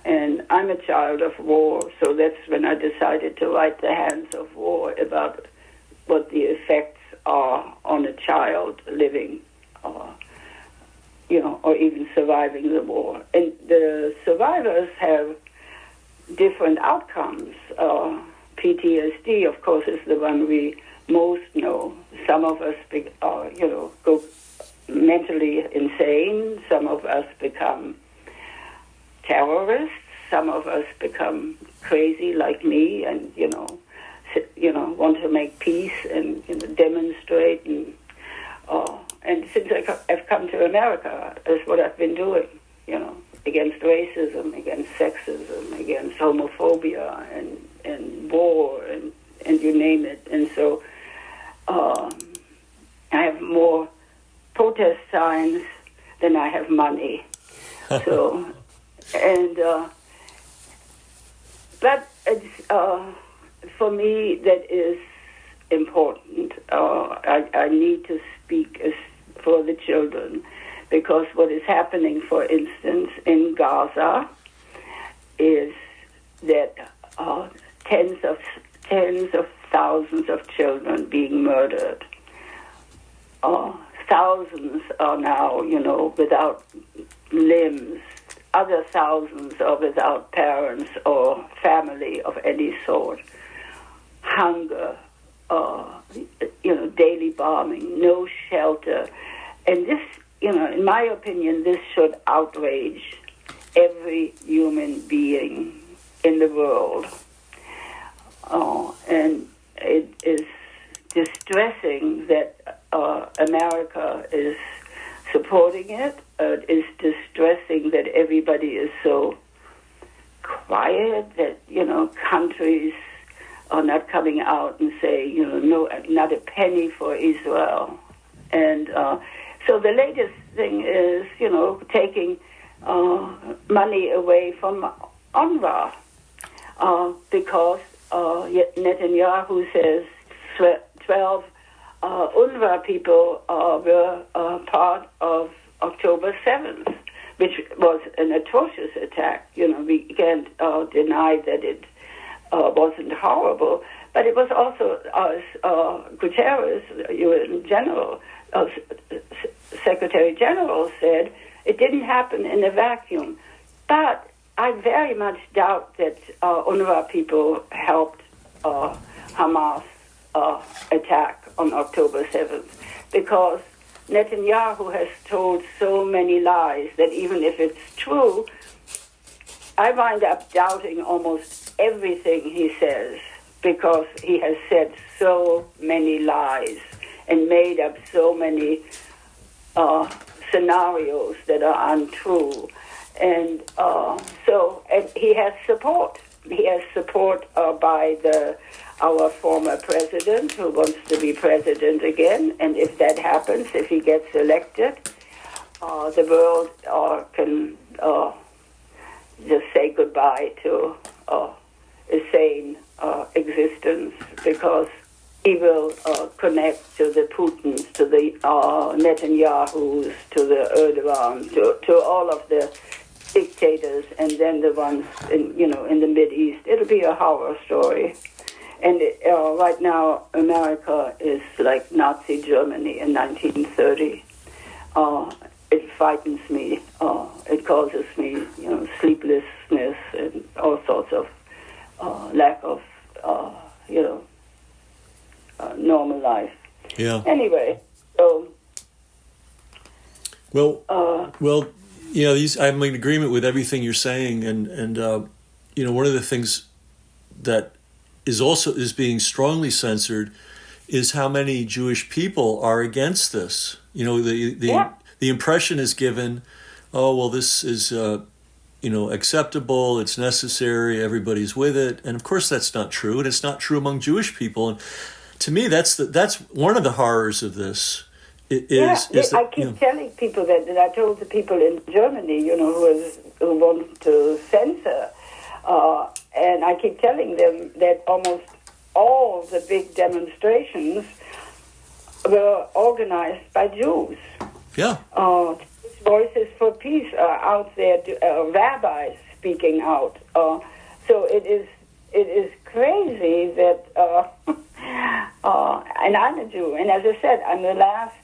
and I'm a child of war, so that's when I decided to write The Hands of War, about what the effects are on a child living, or even surviving the war. And the survivors have different outcomes. PTSD, of course, is the one we most know. Some of us, go mentally insane. Some of us become terrorists. Some of us become crazy like me, and want to make peace and demonstrate. And since I've come to America, that's what I've been doing. Against racism, against sexism, against homophobia, and war, and you name it. And so I have more protest signs than I have money. So, but it's, for me, that is important. I need to speak for the children, because what is happening, for instance, in Gaza is that tens of thousands of children being murdered. Thousands are now, without limbs. Other thousands are without parents or family of any sort. Hunger, daily bombing, no shelter. And this, in my opinion, this should outrage every human being in the world. And it is distressing that America is supporting it. It is distressing that everybody is so quiet, that, countries are not coming out and say, no, not a penny for Israel. And so the latest thing is, taking money away from UNRWA, because Netanyahu says 12 UNRWA people were part of October 7th, which was an atrocious attack. We can't deny that it wasn't horrible, but it was also, Guterres, UN General, Secretary General, said it didn't happen in a vacuum. But I very much doubt that UNRWA people helped Hamas attack on October 7th, because Netanyahu has told so many lies that even if it's true, I wind up doubting almost everything he says, because he has said so many lies and made up so many scenarios that are untrue. And and he has support. He has support by our former president, who wants to be president again. And if that happens, if he gets elected, the world can just say goodbye to a sane existence, because he will connect to the Putins, to the Netanyahus, to the Erdogan, to all of the dictators, and then the ones in the Mideast. It'll be a horror story. And right now, America is like Nazi Germany in 1930. It frightens me. It causes me, sleeplessness and all sorts of lack of, normal life. Yeah. Anyway, so. Well, I'm in agreement with everything you're saying, and one of the things that is being strongly censored is how many Jewish people are against this. The impression is given, this is acceptable, it's necessary, everybody's with it, and of course that's not true, and it's not true among Jewish people. And to me, that's one of the horrors of this. I keep telling people that I told the people in Germany, who want to censor, and I keep telling them that almost all the big demonstrations were organized by Jews. Yeah. Jewish voices for peace are out there, rabbis speaking out. So it is crazy that, and I'm a Jew, and as I said, I'm the last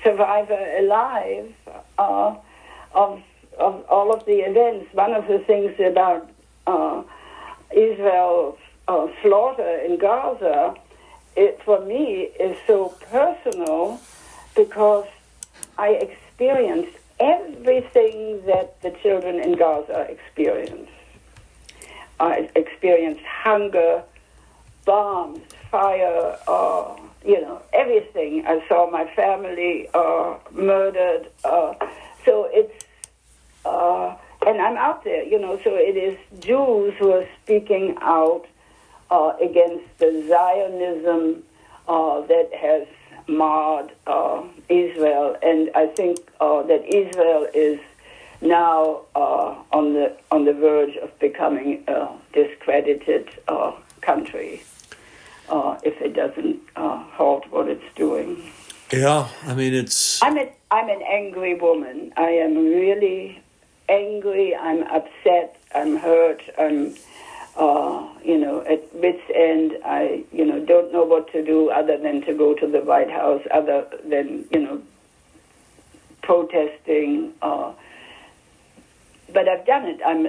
survivor alive of all of the events. One of the things about Israel's slaughter in Gaza, it for me is so personal because I experienced everything that the children in Gaza experienced. I experienced hunger, bombs, fire, everything. I saw my family murdered. So it's, and I'm out there, so it is Jews who are speaking out against the Zionism that has marred Israel. And I think that Israel is now on the verge of becoming a discredited country if it doesn't halt what it's doing. Yeah, I mean it's. I'm an angry woman. I am really angry. I'm upset. I'm hurt. I'm at wit's end. I don't know what to do other than to go to the White House, other than protesting. But I've done it. I'm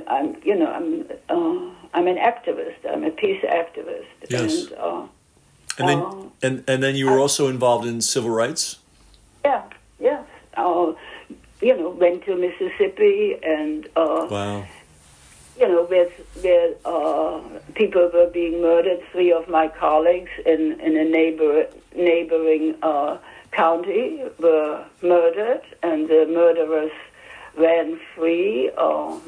an activist. I'm a peace activist. Yes. And then you were also involved in civil rights. Yeah. Yes. Went to Mississippi and. Wow. Where people were being murdered. 3 of my colleagues in a neighboring county were murdered, and the murderers ran free.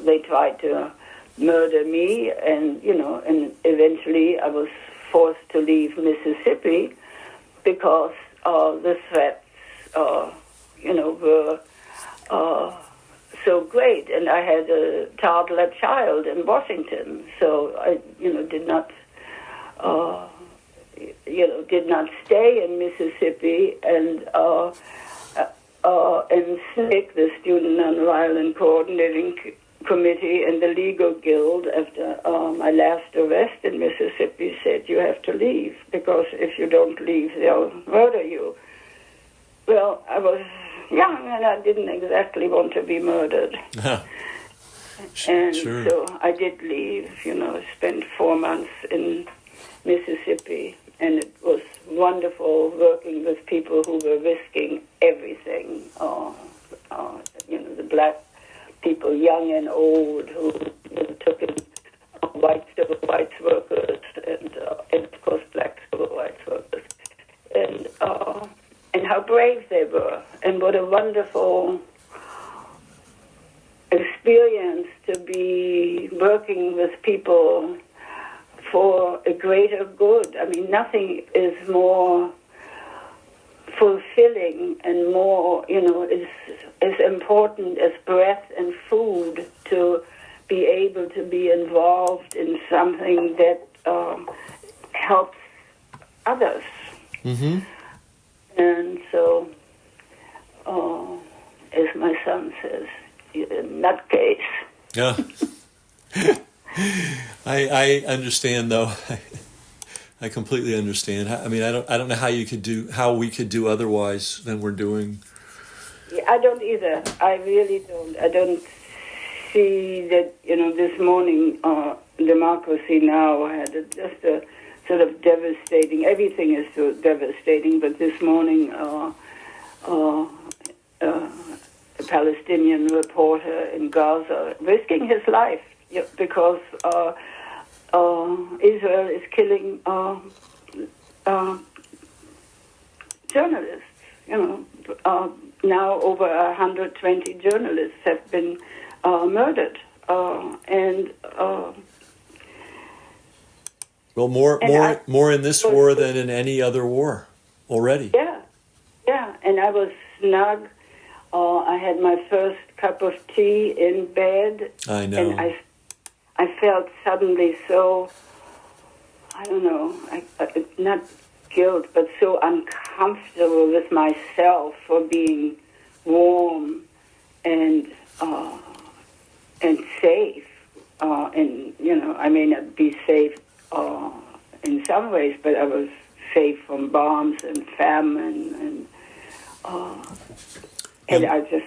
They tried to murder me, and eventually I was forced to leave Mississippi because the threats, were so great, and I had a toddler child in Washington, so I, did not stay in Mississippi, and SNCC, the Student Nonviolent Coordinating Committee, and the Legal Guild, after my last arrest in Mississippi, said you have to leave because if you don't leave, they'll murder you. Well, I was young, and I didn't exactly want to be murdered. And sure. So I did leave, spent 4 months in Mississippi, and it was wonderful working with people who were risking everything. The black people, young and old, who took in white civil rights workers and of course black civil rights workers. And how brave they were, and what a wonderful experience to be working with people for a greater good. I mean, nothing is more fulfilling and more, is as important as breath and food to be able to be involved in something that helps others. Mm-hmm. And so, as my son says, nutcase. Yeah. I understand, though. I completely understand. I mean, I don't know how we could do otherwise than we're doing. Yeah, I don't either. I really don't. I don't see that. This morning, Democracy Now! Had just a sort of devastating. Everything is so devastating, but this morning, a Palestinian reporter in Gaza risking his life because Israel is killing journalists. Now over 120 journalists have been murdered, well, more in this war than in any other war already. Yeah, and I was snug. I had my first cup of tea in bed. I know. And I felt suddenly so, I don't know, not guilt, but so uncomfortable with myself for being warm and safe. And I may not be safe in some ways, but I was safe from bombs and famine, and I just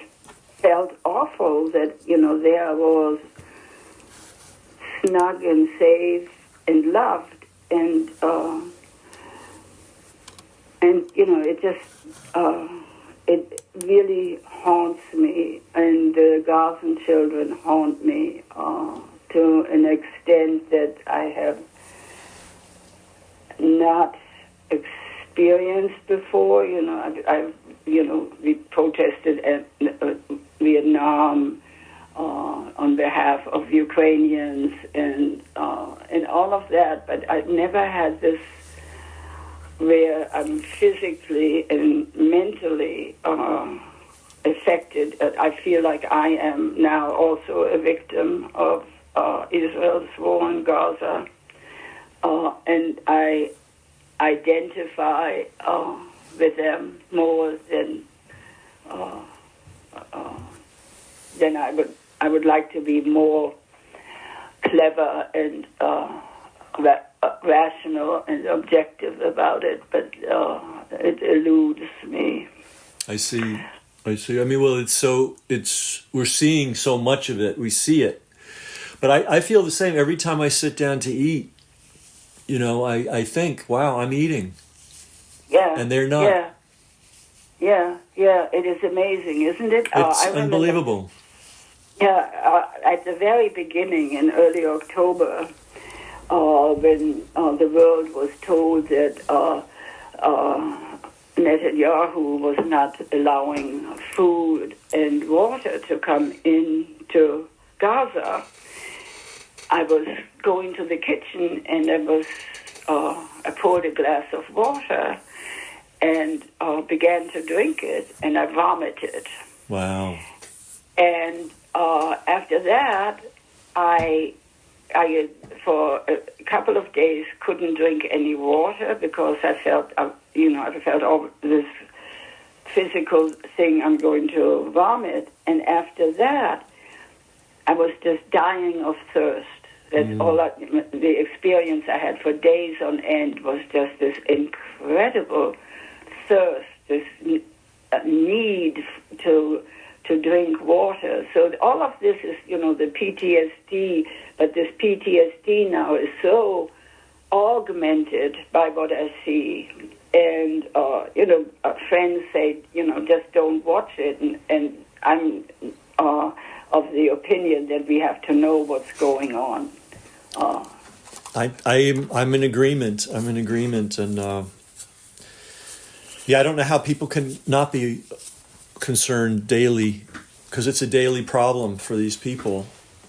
felt awful that there I was, snug and safe and loved, and it just it really haunts me, and the Gazan children haunt me to an extent that I have not experienced before. We protested at Vietnam on behalf of Ukrainians and all of that, but I've never had this where I'm physically and mentally affected. I feel like I am now also a victim of Israel's war in Gaza, and I identify with them more than I would like to be more clever and rational and objective about it, but it eludes me. I see. I mean, well, we're seeing so much of it. We see it. But I feel the same every time I sit down to eat. I think, wow, I'm eating. Yeah. And they're not. Yeah. It is amazing, isn't it? It's unbelievable. At the very beginning, in early October, when the world was told that Netanyahu was not allowing food and water to come into Gaza, I was going to the kitchen and I poured a glass of water and began to drink it, and I vomited. Wow. And after that, I for a couple of days couldn't drink any water because I felt, I felt all this physical thing, I'm going to vomit. And after that, I was just dying of thirst. That's the experience I had for days on end was just this incredible thirst, this need to drink water. So all of this is, the PTSD, but this PTSD now is so augmented by what I see. And, friends say, just don't watch it. And I'm of the opinion that we have to know what's going on. I'm in agreement. And I don't know how people can not be concerned daily, because it's a daily problem for these people.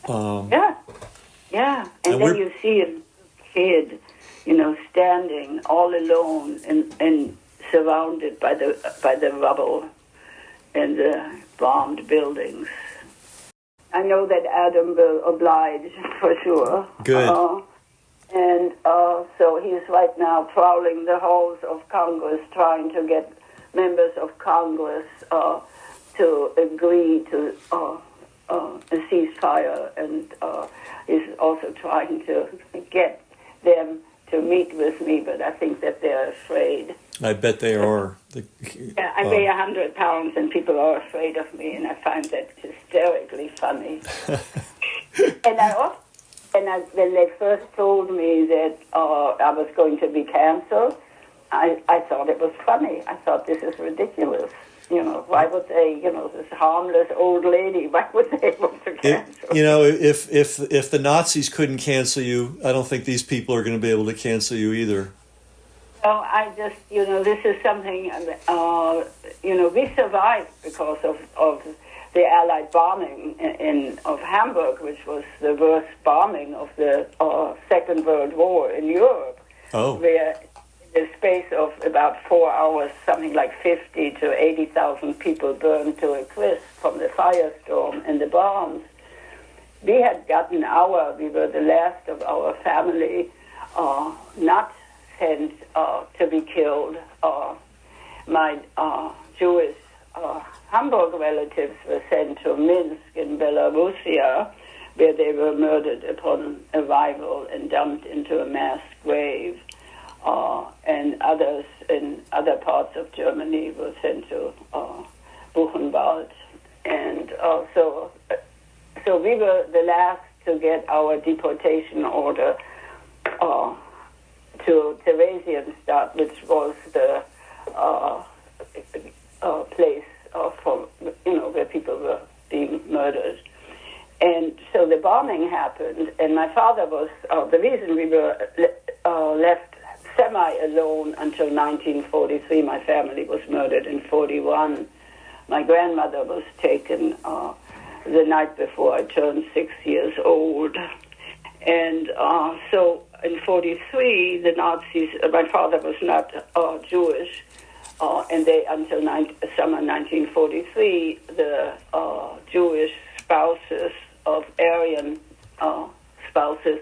And then you see a kid, standing all alone and surrounded by the rubble and the bombed buildings. I know that Adam will oblige for sure. Good. So he's right now prowling the halls of Congress, trying to get members of Congress to agree to a ceasefire, and is also trying to get them to meet with me, but I think that they're afraid. I bet they are. I weigh 100 pounds, and people are afraid of me, and I find that hysterically funny. When they first told me that I was going to be canceled, I thought it was funny. I thought, this is ridiculous. Why would they, this harmless old lady, why would they want to cancel? If the Nazis couldn't cancel you, I don't think these people are going to be able to cancel you either. So I just, this is something, we survived because of the Allied bombing of Hamburg, which was the worst bombing of the Second World War in Europe. Oh. Where in the space of about 4 hours, something like 50 to 80,000 people burned to a crisp from the firestorm and the bombs. We had gotten we were the last of our family not sent to be killed. My Jewish Hamburg relatives were sent to Minsk in Belarusia, where they were murdered upon arrival and dumped into a mass grave. And others in other parts of Germany were sent to Buchenwald. And so we were the last to get our deportation order to Theresienstadt, which was the place for where people were being murdered. And so the bombing happened, and my father was the reason we were left semi-alone until 1943. My family was murdered in 41. My grandmother was taken the night before I turned 6 years old. And so in 43, the Nazis, my father was not Jewish, and they, until summer 1943, the Jewish spouses of Aryan spouses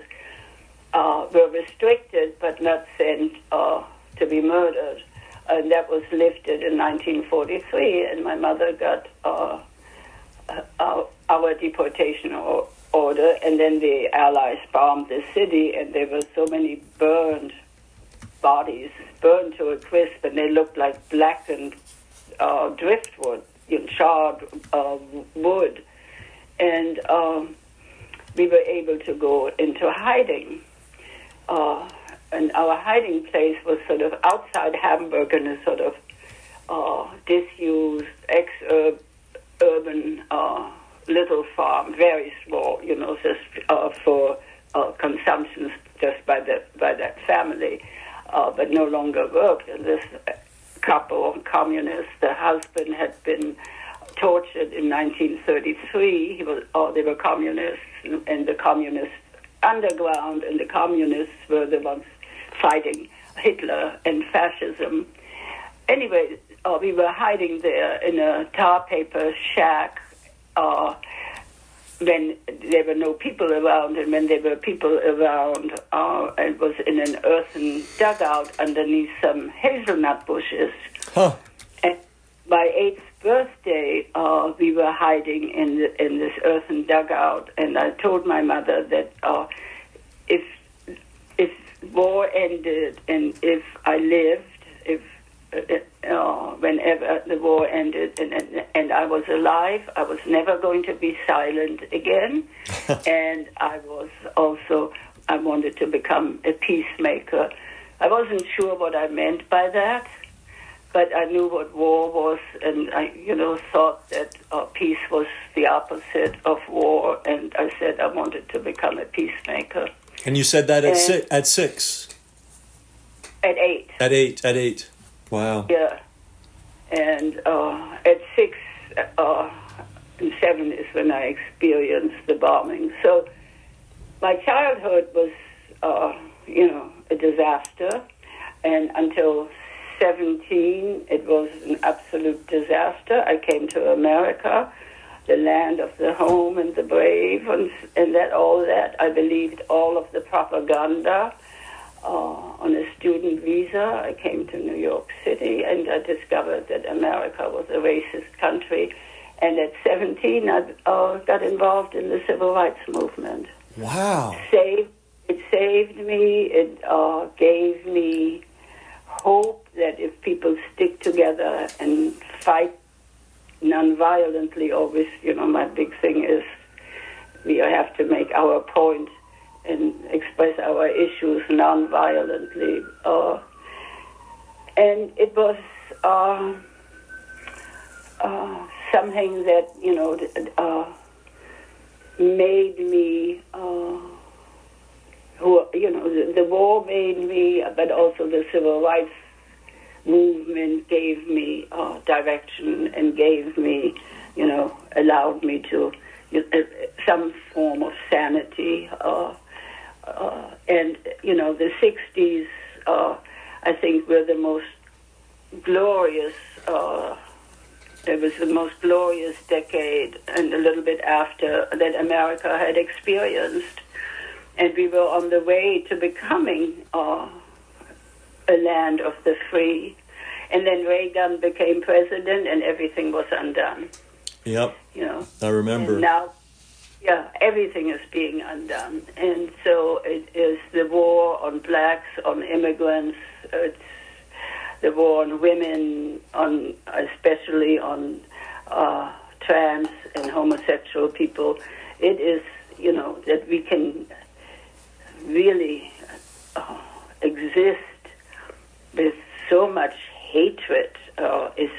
were restricted but not sent to be murdered. And that was lifted in 1943, and my mother got our deportation order, and then the Allies bombed the city, and there were so many burned bodies, burned to a crisp, and they looked like blackened driftwood, charred wood. And we were able to go into hiding. And our hiding place was sort of outside Hamburg in a sort of disused, ex-urban little farm, very small, just for consumption just by that family, but no longer worked. And this couple, communists, the husband had been tortured in 1933. They were communists, and the communist underground, and the communists were the ones fighting Hitler and fascism. Anyway, we were hiding there in a tar paper shack when there were no people around, and when there were people around, it was in an earthen dugout underneath some hazelnut bushes. Huh. And my 8th birthday, we were hiding in this earthen dugout, and I told my mother that if war ended and if I lived, whenever the war ended and I was alive, I was never going to be silent again. And I wanted to become a peacemaker. I wasn't sure what I meant by that, but I knew what war was, and I, thought that peace was the opposite of war, and I said I wanted to become a peacemaker. And you said that at 6? At 8. At 8. Wow. Yeah. And at 6 and 7 is when I experienced the bombing. So my childhood was, a disaster, and until 17, it was an absolute disaster. I came to America, the land of the home and the brave, and all that. I believed all of the propaganda on a student visa. I came to New York City, and I discovered that America was a racist country. And at 17, I got involved in the civil rights movement. Wow. It saved me. It gave me hope that if people stick together and fight non-violently, always, my big thing is we have to make our point and express our issues non-violently. And it was something that, made me, the war made me, but also the civil rights movement gave me direction and gave me, allowed me to some form of sanity. And, the 60s, I think, were the most glorious, it was the most glorious decade, and a little bit after, that America had experienced. And we were on the way to becoming a land of the free. And then Reagan became president, and everything was undone. Yep. I remember. And now, everything is being undone. And so it is the war on blacks, on immigrants, it's the war on women, especially on trans and homosexual people. It is, that we can really exist with so much hatred is,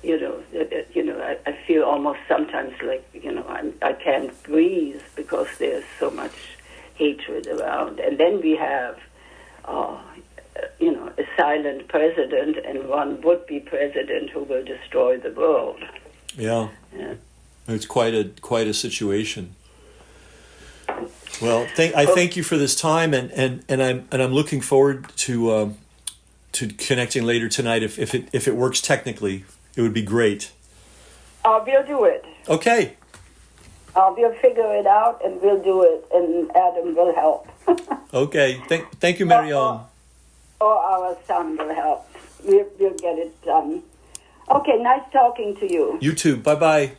I feel almost sometimes like, I can't breathe because there's so much hatred around. And then we have, a silent president and one would-be president who will destroy the world. Yeah. It's quite a situation. Well, I thank you for this time, and I'm looking forward to connecting later tonight. If it works technically, it would be great. We'll do it. Okay. We'll figure it out, and we'll do it, and Adam will help. Okay. Thank you, Marion. Or our son will help. We'll get it done. Okay, nice talking to you. You too. Bye-bye.